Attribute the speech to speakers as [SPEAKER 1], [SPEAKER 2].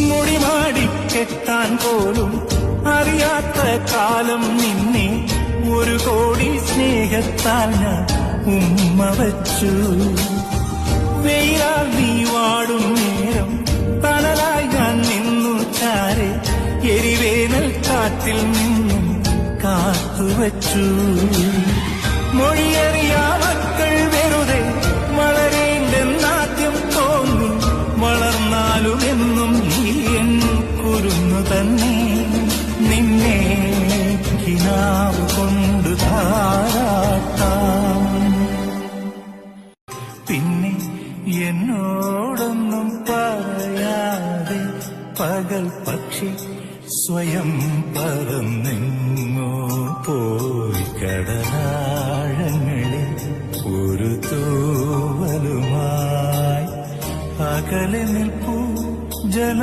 [SPEAKER 1] മുടിമാടി കെട്ടാൻ പോലും അറിയാത്ത കാലം നിന്നെ ഒരു കോടി സ്നേഹത്താൽ ഞാൻ ഉമ്മ വച്ചു. വെയിലാൽ നീ വാടും നേരം തണലായി ഞാൻ നിന്നു ചാരെ എരിവേനൽ കാറ്റിൽ നിന്നും കാത്തുവച്ചു. മൊഴിയറിയാ മക്കൾ വെറുതെ വളരേണ്ടെന്നാദ്യം തോന്നി, വളർന്നാലും എന്നും നീ എൻ കുരുന്നു തന്നെ. നിന്നെ കിനാവ് കൊണ്ട് താരാട്ടാം. പിന്നെ എന്നോടൊന്നും പറയാതെ പകൽ പക്ഷി സ്വയം പറന്നെങ്ങോ പോയി. കടലാഴങ്ങളിൽ ഒരു തൂവലുമായി അകലെ നിൽപ്പൂ ജല